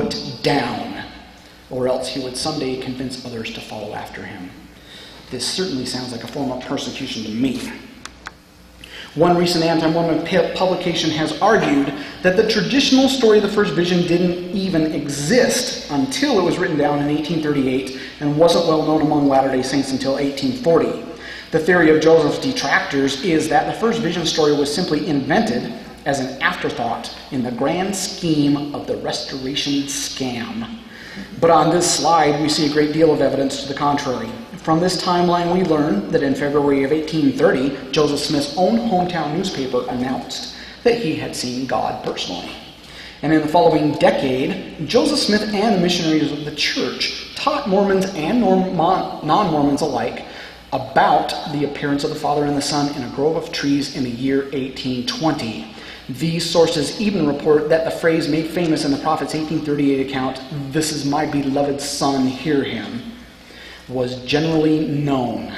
put down, or else he would someday convince others to follow after him. This certainly sounds like a form of persecution to me. One recent anti-Mormon publication has argued that the traditional story of the first vision didn't even exist until it was written down in 1838 and wasn't well known among Latter-day Saints until 1840. The theory of Joseph's detractors is that the first vision story was simply invented as an afterthought in the grand scheme of the Restoration scam. But on this slide, we see a great deal of evidence to the contrary. From this timeline, we learn that in February of 1830, Joseph Smith's own hometown newspaper announced that he had seen God personally. And in the following decade, Joseph Smith and the missionaries of the church taught Mormons and non-Mormons alike about the appearance of the Father and the Son in a grove of trees in the year 1820. These sources even report that the phrase made famous in the prophet's 1838 account, "This is my beloved Son, hear him," was generally known.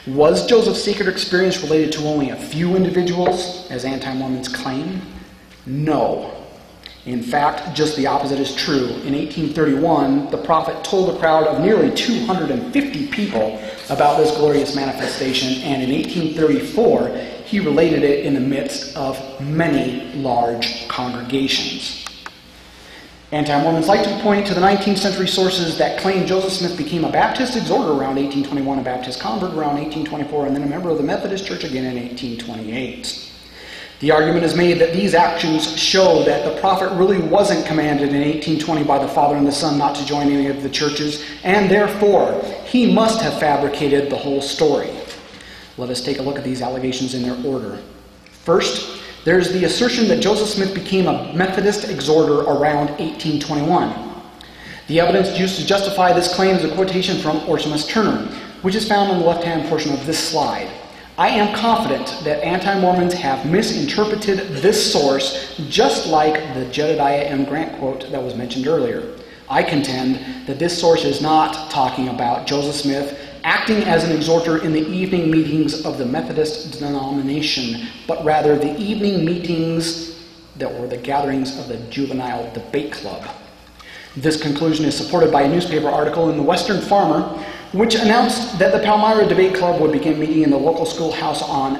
Was Joseph's secret experience related to only a few individuals, as anti-Mormons claim? No. In fact, just the opposite is true. In 1831, the prophet told a crowd of nearly 250 people about this glorious manifestation, and in 1834, he related it in the midst of many large congregations. Anti-Mormons like to point to the 19th century sources that claim Joseph Smith became a Baptist exhorter around 1821, a Baptist convert around 1824, and then a member of the Methodist Church again in 1828. The argument is made that these actions show that the prophet really wasn't commanded in 1820 by the Father and the Son not to join any of the churches, and therefore he must have fabricated the whole story. Let us take a look at these allegations in their order. First, there's the assertion that Joseph Smith became a Methodist exhorter around 1821. The evidence used to justify this claim is a quotation from Orson S. Turner, which is found on the left-hand portion of this slide. I am confident that anti-Mormons have misinterpreted this source just like the Jedediah M. Grant quote that was mentioned earlier. I contend that this source is not talking about Joseph Smith acting as an exhorter in the evening meetings of the Methodist denomination, but rather the evening meetings that were the gatherings of the Juvenile Debate Club. This conclusion is supported by a newspaper article in the Western Farmer, which announced that the Palmyra Debate Club would begin meeting in the local schoolhouse on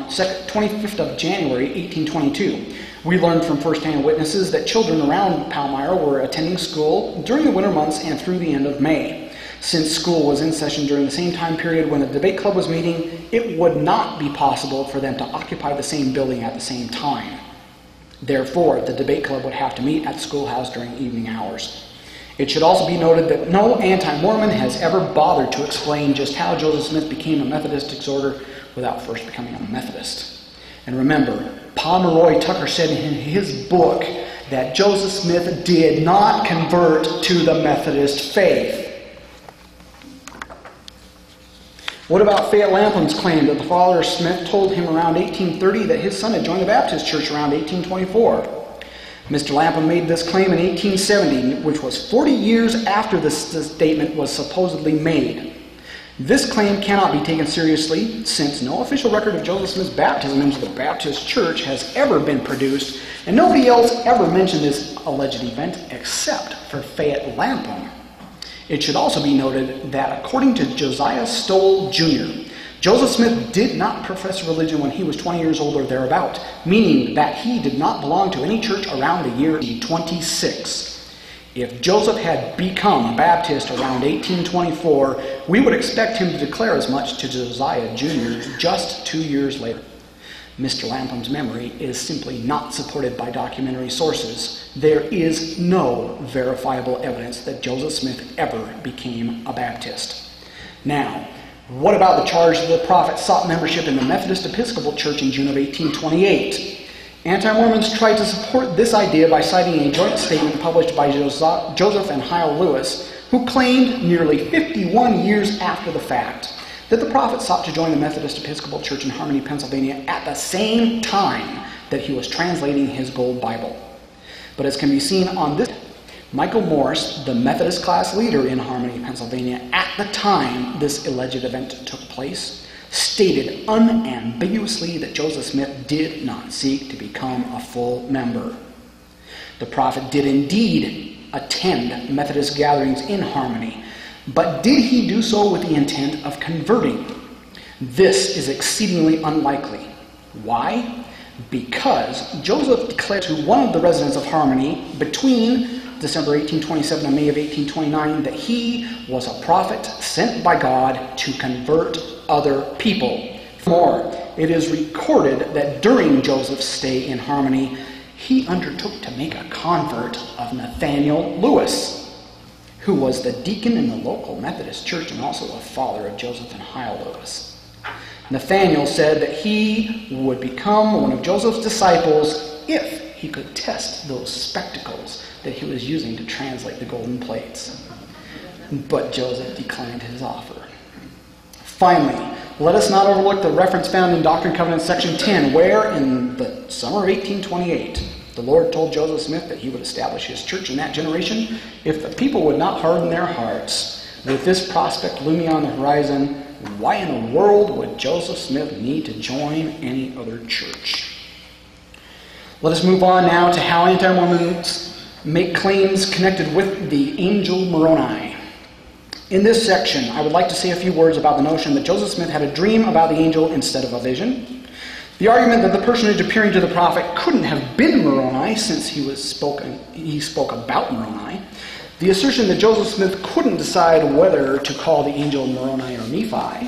25th of January, 1822. We learned from first-hand witnesses that children around Palmyra were attending school during the winter months and through the end of May. Since school was in session during the same time period when the debate club was meeting, it would not be possible for them to occupy the same building at the same time. Therefore, the debate club would have to meet at the schoolhouse during evening hours. It should also be noted that no anti-Mormon has ever bothered to explain just how Joseph Smith became a Methodist exhorter without first becoming a Methodist. And remember, Pomeroy Tucker said in his book that Joseph Smith did not convert to the Methodist faith. What about Fayette Lampum's claim that the Father Smith told him around 1830 that his son had joined the Baptist Church around 1824? Mr. Lampum made this claim in 1870, which was 40 years after this statement was supposedly made. This claim cannot be taken seriously, since no official record of Joseph Smith's baptism into the Baptist Church has ever been produced, and nobody else ever mentioned this alleged event except for Fayette Lampum. It should also be noted that according to Josiah Stowell Jr., Joseph Smith did not profess religion when he was 20 years old or thereabout, meaning that he did not belong to any church around the year 26. If Joseph had become a Baptist around 1824, we would expect him to declare as much to Josiah Jr. just 2 years later. Mr. Lampum's memory is simply not supported by documentary sources. There is no verifiable evidence that Joseph Smith ever became a Baptist. Now, what about the charge that the prophet sought membership in the Methodist Episcopal Church in June of 1828? Anti-Mormons tried to support this idea by citing a joint statement published by Joseph and Hyle Lewis, who claimed nearly 51 years after the fact that the prophet sought to join the Methodist Episcopal Church in Harmony, Pennsylvania at the same time that he was translating his Gold Bible. But as can be seen on this, Michael Morse, the Methodist class leader in Harmony, Pennsylvania, at the time this alleged event took place, stated unambiguously that Joseph Smith did not seek to become a full member. The prophet did indeed attend Methodist gatherings in Harmony, but did he do so with the intent of converting? This is exceedingly unlikely. Why? Because Joseph declared to one of the residents of Harmony between December 1827 and May of 1829 that he was a prophet sent by God to convert other people. More, it is recorded that during Joseph's stay in Harmony, he undertook to make a convert of Nathaniel Lewis, who was the deacon in the local Methodist church and also the father of Joseph and Hyle Lewis. Nathaniel said that he would become one of Joseph's disciples if he could test those spectacles that he was using to translate the golden plates. But Joseph declined his offer. Finally, let us not overlook the reference found in Doctrine and Covenants section 10, where in the summer of 1828, the Lord told Joseph Smith that he would establish his church in that generation if the people would not harden their hearts. With this prospect looming on the horizon, why in the world would Joseph Smith need to join any other church? Let us move on now to how anti-Mormons make claims connected with the angel Moroni. In this section, I would like to say a few words about the notion that Joseph Smith had a dream about the angel instead of a vision. The argument that the personage appearing to the prophet couldn't have been Moroni since he spoke about Moroni. The assertion that Joseph Smith couldn't decide whether to call the angel Moroni or Nephi,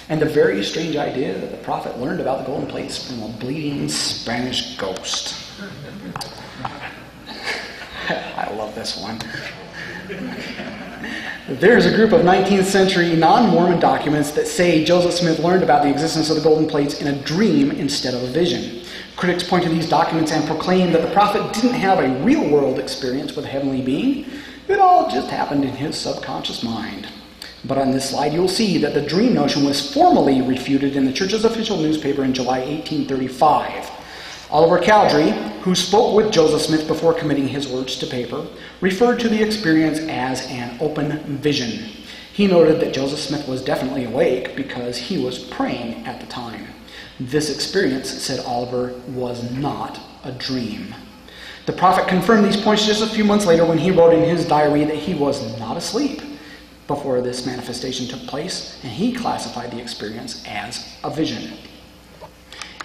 and the very strange idea that the prophet learned about the golden plates from a bleeding Spanish ghost. I love this one. There's a group of 19th century non-Mormon documents that say Joseph Smith learned about the existence of the golden plates in a dream instead of a vision. Critics point to these documents and proclaim that the prophet didn't have a real-world experience with a heavenly being. It all just happened in his subconscious mind. But on this slide, you'll see that the dream notion was formally refuted in the church's official newspaper in July 1835. Oliver Cowdery, who spoke with Joseph Smith before committing his words to paper, referred to the experience as an open vision. He noted that Joseph Smith was definitely awake because he was praying at the time. This experience, said Oliver, was not a dream. The prophet confirmed these points just a few months later when he wrote in his diary that he was not asleep before this manifestation took place, and he classified the experience as a vision.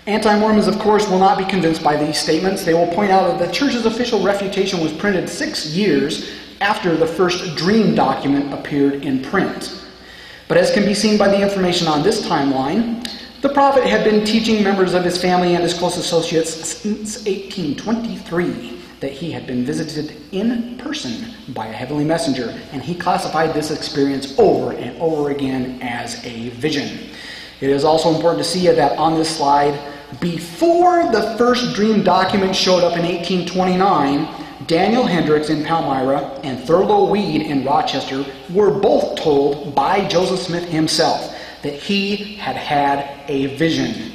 Anti-Mormons, of course, will not be convinced by these statements. They will point out that the church's official refutation was printed 6 years after the first dream document appeared in print. But as can be seen by the information on this timeline, the prophet had been teaching members of his family and his close associates since 1823 that he had been visited in person by a heavenly messenger, and he classified this experience over and over again as a vision. It is also important to see that on this slide, before the first dream document showed up in 1829, Daniel Hendricks in Palmyra and Thurlow Weed in Rochester were both told by Joseph Smith himself that he had had a vision.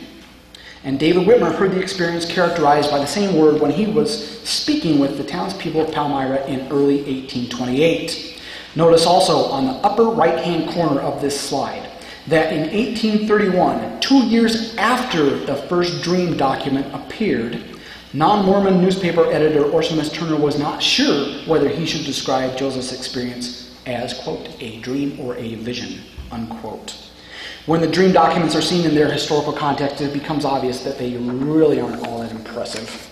And David Whitmer heard the experience characterized by the same word when he was speaking with the townspeople of Palmyra in early 1828. Notice also on the upper right-hand corner of this slide that in 1831, 2 years after the first dream document appeared, non-Mormon newspaper editor Orson S. Turner was not sure whether he should describe Joseph's experience as, quote, a dream or a vision, unquote. When the dream documents are seen in their historical context, it becomes obvious that they really aren't all that impressive.